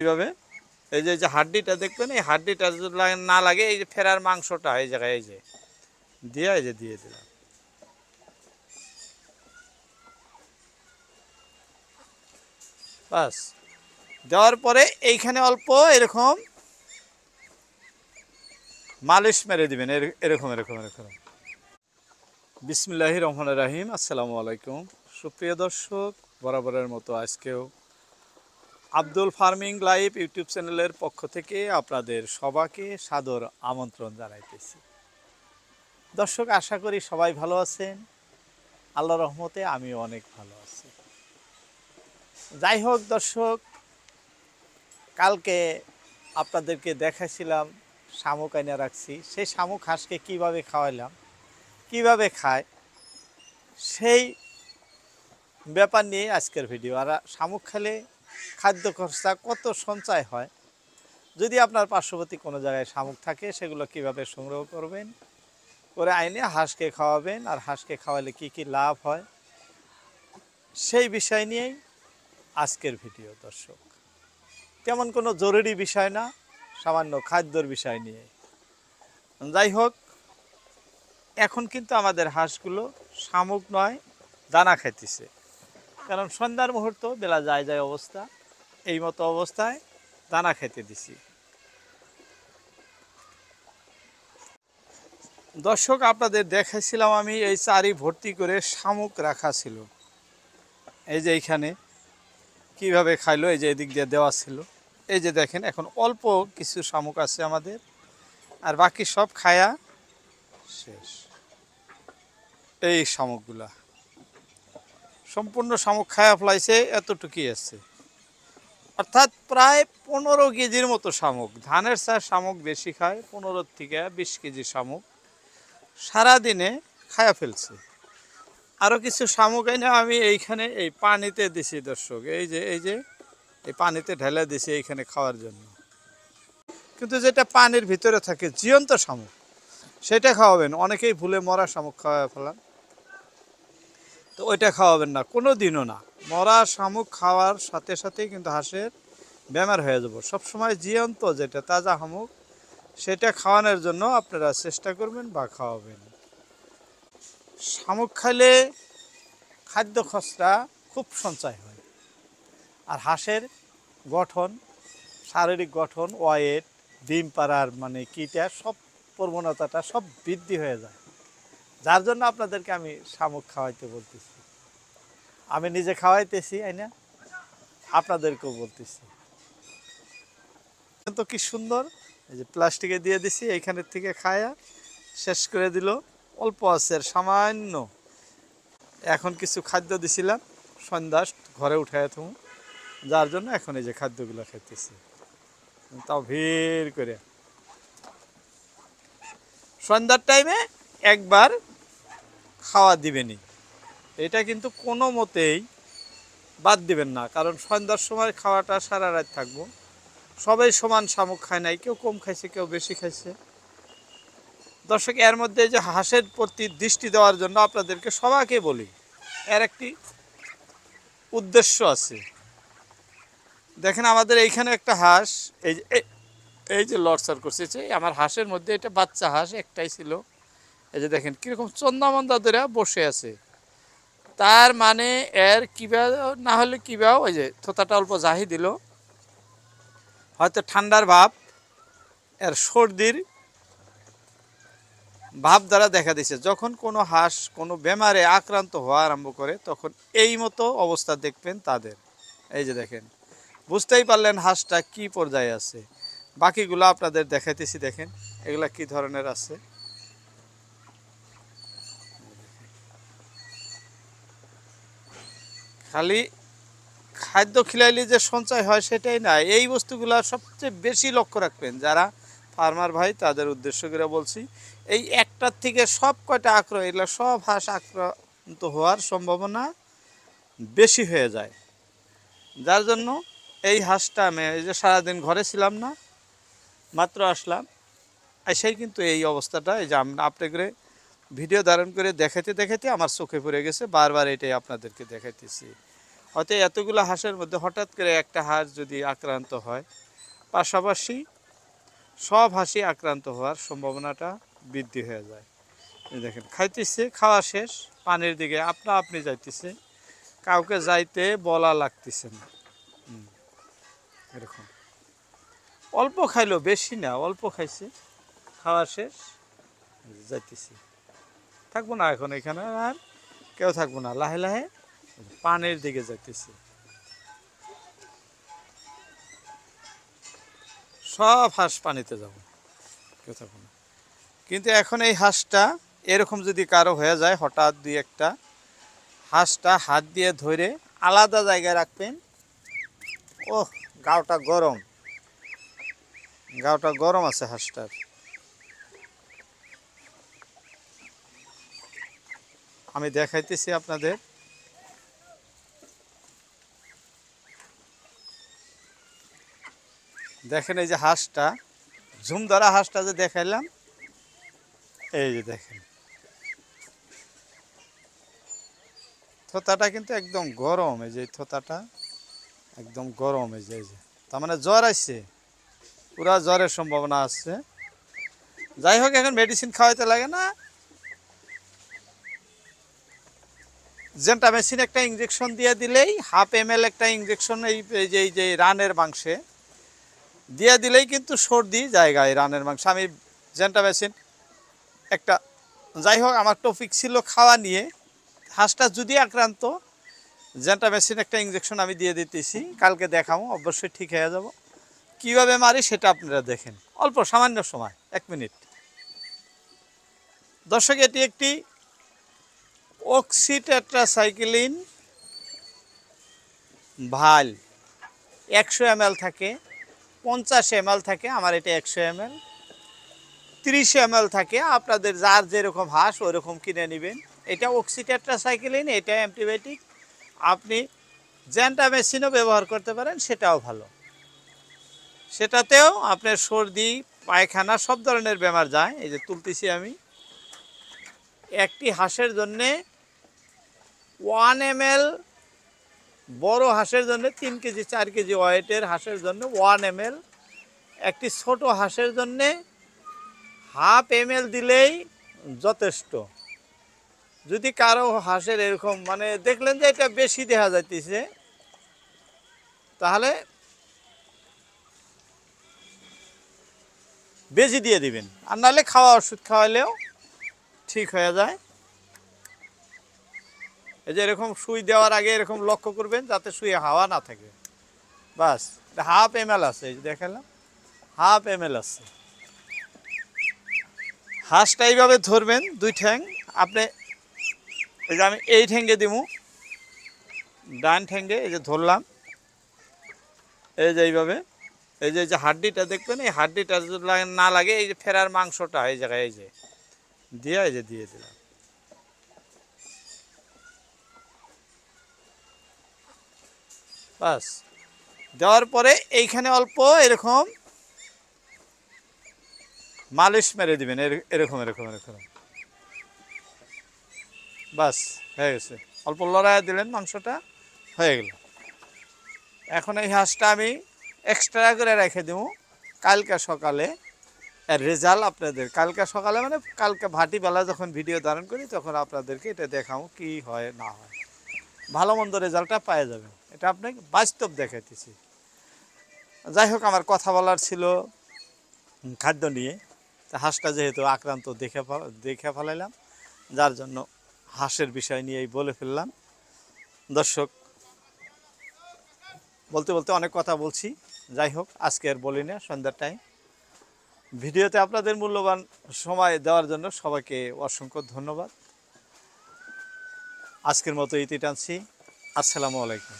এইভাবে এই যে হাড্ডিটা দেখবেন, এই হাড্ডিটা যদি না লাগে, এই যে ফেরার মাংসটা এই জায়গায় এই যে দিয়ে দিলাম। বাস, দেওয়ার পরে এইখানে অল্প এরকম মালিশ মেরে দিবেন, এরকম এরকম এরকম। বিসমিল্লাহির রহমানির রহিম। আসসালামু আলাইকুম সুপ্রিয় দর্শক, বরাবরের মতো আজকেও আব্দুল ফার্মিং লাইভ ইউটিউব চ্যানেলের পক্ষ থেকে আপনাদের সবাইকে সাদর আমন্ত্রণ জানাইতেছি। দর্শক, আশা করি সবাই ভালো আছেন। আল্লাহর রহমতে আমিও অনেক ভালো আছি। যাই হোক দর্শক, কালকে আপনাদেরকে দেখাইছিলাম শামুক আইনা রাখছি, সেই শামুক হাঁসকে কীভাবে খাওয়াইলাম, কিভাবে খায়, সেই ব্যাপার নিয়ে আজকের ভিডিও। আর শামুক খেলে খাদ্য খরচা কত সঞ্চয় হয়, যদি আপনার পার্শ্ববর্তী কোনো জায়গায় শামুক থাকে, সেগুলো কিভাবে সংগ্রহ করবেন, করে আইনে হাঁসকে খাওয়াবেন, আর হাঁসকে খাওয়ালে কি কি লাভ হয়, সেই বিষয় নিয়েই আজকের ভিডিও। দর্শক, তেমন কোনো জরুরি বিষয় না, সামান্য খাদ্যর বিষয় নিয়ে। যাই হোক, এখন কিন্তু আমাদের হাঁসগুলো শামুক নয়, দানা খাইতেছে। কারণ সন্ধ্যার মুহূর্ত, বেলা যায় যায় অবস্থা, এই মতো অবস্থায় দানা খেতে দিছি। দর্শক, আপনাদের দেখাইছিলাম আমি এই চারি ভর্তি করে শামুক রাখা ছিল। এই যে এইখানে কিভাবে খাইলো, এই যে এদিক দিয়ে দেওয়া ছিল। এই যে দেখেন, এখন অল্প কিছু শামুক আছে আমাদের, আর বাকি সব খায়া শেষ। এই শামুকগুলা সম্পূর্ণ শামুক খায়া ফেলাইছে, এতটুকুই আছে। অর্থাৎ প্রায় 15 কেজির মতো শামুক। ধানের চাষ শামুক বেশি খায়, 15 থেকে 20 কেজি শামুক সারাদিনে খায়া ফেলছে। আরও কিছু শামুক এনে আমি এইখানে এই পানিতে দিছি। দর্শক, এই যে এই পানিতে ঢেলে দিছি এইখানে খাওয়ার জন্য। কিন্তু যেটা পানির ভিতরে থাকে জীবন্ত শামুক, সেটা খাওয়াবেন। অনেকেই ভুলে মরা শামুক খাওয়া ফেলান, তো ওইটা খাওয়াবেন না, কোনো দিনও না। মরা শামুক খাওয়ার সাথে সাথেই কিন্তু হাঁসের বেমার হয়ে যাব। সবসময় জীবন্ত যেটা তাজা শামুক, সেটা খাওয়ানোর জন্য আপনারা চেষ্টা করবেন বা খাওয়াবেন। শামুক খাইলে খাদ্য খরচা খুব সঞ্চয় হয়, আর হাঁসের গঠন, শারীরিক গঠন, ওয়েট, ডিম পাড়ার মানে কিটা, সব প্রবণতাটা সব বৃদ্ধি হয়ে যায়। যার জন্য আপনাদেরকে আমি শামুক খাওয়াইতে বলতেছি। আমি নিজে খাওয়াইতেছি, না আপনাদেরকেও বলতেছি। তো কি সুন্দর, এই যে প্লাস্টিকে দিয়ে দিছি, এইখানের থেকে খায়া শেষ করে দিল। অল্প আছে সামান্য। এখন কিছু খাদ্য দিছিলাম, সন্ধ্যা ঘরে উঠায় তুমি, যার জন্য এখন এই যে খাদ্যগুলো খাইতেছি, তাও ভিড় করে। সন্ধ্যার টাইমে একবার খাওয়া দিবেনই, এটা কিন্তু কোনো মতেই বাদ দিবেন না। কারণ সন্ধ্যার সময় খাওয়াটা সারা রাত থাকবো। সবাই সমান শামুক খায় নাই, কেউ কম খাইছে, কেউ বেশি খাইছে। দর্শক, এর মধ্যে যে হাঁসের প্রতি দৃষ্টি দেওয়ার জন্য আপনাদেরকে সবাইকে বলি, এর একটি উদ্দেশ্য আছে। দেখেন, আমাদের এইখানে একটা হাঁস এই যে লড়চড় করছে, আমার হাঁসের মধ্যে এটা বাচ্চা হাঁস একটাই ছিল। এই যে দেখেন কীরকম চন্দামন্দা ধরে বসে আছে। তার মানে এর কিবা না হলে কিবা, ওই যে থোতাটা অল্প জাহি দিল, হয়তো ঠান্ডার ভাব, এর সর্দির ভাব দ্বারা দেখা দিছে। যখন কোনো হাঁস কোনো বেমারে আক্রান্ত হওয়া আরম্ভ করে, তখন এই মতো অবস্থা দেখবেন তাদের। এই যে দেখেন, বুঝতেই পারলেন হাঁসটা কি পর্যায়ে আছে। বাকিগুলো আপনাদের দেখাইতেছি, দেখেন এগুলা কি ধরনের আছে। খালি খাদ্য খিলাইলে যে সঞ্চয় হয় সেটাই না, এই বস্তুগুলো সবচেয়ে বেশি লক্ষ্য রাখবেন। যারা ফার্মার ভাই, তাদের উদ্দেশ্য করে বলছি, এই একটার থেকে সব কয়টা আক্রমণ, এগুলো সব হাঁস আক্রান্ত হওয়ার সম্ভাবনা বেশি হয়ে যায়। যার জন্য এই হাঁসটা আমি এই যে সারাদিন ঘরে ছিলাম না, মাত্র আসলাম, এসেই কিন্তু এই অবস্থাটা, এই যে আপনাকে ভিডিও ধারণ করে দেখাইতে দেখাইতে আমার চোখে পড়ে গেছে। বারবার এটাই আপনাদেরকে দেখাইতেছি। হয়তো এতগুলো হাঁসের মধ্যে হঠাৎ করে একটা হাঁস যদি আক্রান্ত হয়, পাশাপাশি সব হাঁসই আক্রান্ত হওয়ার সম্ভাবনাটা বৃদ্ধি হয়ে যায়। এই দেখেন খাইতেছে, খাওয়া শেষ, পানির দিকে আপনা আপনি যাইতেছে, কাউকে যাইতে বলা লাগতেছে না। এরকম অল্প খাইলো, বেশি না, অল্প খাইছে, খাওয়া শেষ, যাইতেছি। থাকবো না এখন এখানে, আর কেউ থাকবো না, লাহে লাহে পানির দিকে যাইতেছি। সব হাঁস পানিতে যাব, কেউ থাকবো না। কিন্তু এখন এই হাঁসটা এরকম যদি কারো হয়ে যায়, হঠাৎ দুই একটা, হাঁসটা হাত দিয়ে ধরে আলাদা জায়গায় রাখবেন। ওহ, গাওটা গরম, গাওটা গরম আছে হাঁসটার। আমি দেখাইতেছি আপনাদের। দেখেন এই যে হাঁসটা, ঝুম ধরা হাঁসটা যে দেখাইলাম, এই যে দেখেন থোতাটা কিন্তু একদম গরম। এই যে থোতাটা একদম গরম। এই যে তার মানে জ্বর আসছে, পুরা জ্বরের সম্ভাবনা আছে। যাই হোক, এখন মেডিসিন খাওয়াইতে লাগে না, জেন্টামেসিন একটা ইঞ্জেকশন দিয়ে দিলেই, 1/2 ml একটা ইঞ্জেকশন এই যে রানের মাংসে দিয়ে দিলেই কিন্তু সর্দি জায়গায়। রানের মাংস আমি জেন্টামেসিন একটা, যাই হোক আমার টপিক ছিল খাওয়া নিয়ে। হাঁসটা যদি আক্রান্ত, জেন্টামেসিন একটা ইঞ্জেকশন আমি দিয়ে দিতেছি, কালকে দেখাবো, অবশ্যই ঠিক হয়ে যাব। কীভাবে মারি সেটা আপনারা দেখেন, অল্প সামান্য সময়, 1 মিনিট। দর্শক, এটি একটি অক্সিটেট্রাসাইক্লিন ভাল, 100 ml থাকে, 50 ml থাকে, আমার এটা 100 ml, 30 ml থাকে। আপনাদের যার যেরকম হাঁস ওরকম কিনে নেবেন। এটা অক্সিটেট্রাসাইক্লিন, এটা অ্যান্টিবায়োটিক। আপনি জেন্টামেসিনও ব্যবহার করতে পারেন, সেটাও ভালো। সেটাতেও আপনার সর্দি, পায়খানা, সব ধরনের বেমার যায়। এই যে তুলতেছি আমি, একটি হাঁসের জন্যে 1 ml, বড় হাঁসের জন্য 3 কেজি 4 কেজি ওয়েটের হাঁসের জন্য 1 ml, একটি ছোট হাঁসের জন্যে 1/2 ml দিলেই যথেষ্ট। যদি কারো হাঁসের এরকম মানে দেখলেন যে এটা বেশি দেখা যাইতেছে, তাহলে বেশি দিয়ে দিবেন, আর নাহলে খাওয়া ওষুধ খাওয়ালেও ঠিক হয়ে যায়। এই যে এরকম সুই দেওয়ার আগে এরকম লক্ষ্য করবেন যাতে সুইয়ে হাওয়া না থাকে। বাস, 1/2 ml আছে, এই যে দেখালাম 1/2 ml আছে। হাঁসটা এইভাবে ধরবেন, 2 ঠ্যাং। আপনি এই যে আমি এই ঠ্যাঙ্গে দিব, ডান ঠ্যাঙ্গে এই যে ধরলাম, এই যে এইভাবে, এই যে হাড্ডিটা দেখবেন, এই হাড্ডিটা যদি না লাগে, এই যে ফেরার মাংসটা এই জায়গায় এই যে দিয়ে, এই যে দিয়ে দিলাম। বাস, দেওয়ার পরে এইখানে অল্প এরকম মালিশ মেরে দিবেন, এরকম এরকম এরকম। বাস, হয়ে গেছে। অল্প লড়াই দিলেন, মাংসটা হয়ে গেল। এখন এই হাঁসটা আমি এক্সট্রা করে রেখে দেবো, কালকে সকালে এর রেজাল্ট আপনাদের, কালকে সকালে মানে কালকে ভাটিবেলা যখন ভিডিও ধারণ করি তখন আপনাদেরকে এটা দেখাবো কি হয় না হয়। ভালো মন্দ রেজাল্টটা পাওয়া যাবে, এটা আপনাকে বাস্তব দেখাইতেছি। যাই হোক, আমার কথা বলার ছিল খাদ্য নিয়ে। তা হাঁসটা যেহেতু আক্রান্ত দেখে ফেলাইলাম, যার জন্য হাঁসের বিষয় নিয়েই বলে ফেললাম। দর্শক, বলতে বলতে অনেক কথা বলছি, যাই হোক আজকে আর বলি না, সন্ধ্যার টাইম। ভিডিওতে আপনাদের মূল্যবান সময় দেওয়ার জন্য সবাইকে অসংখ্য ধন্যবাদ। আজকের মতো ইতি টানছি। আসসালামু আলাইকুম।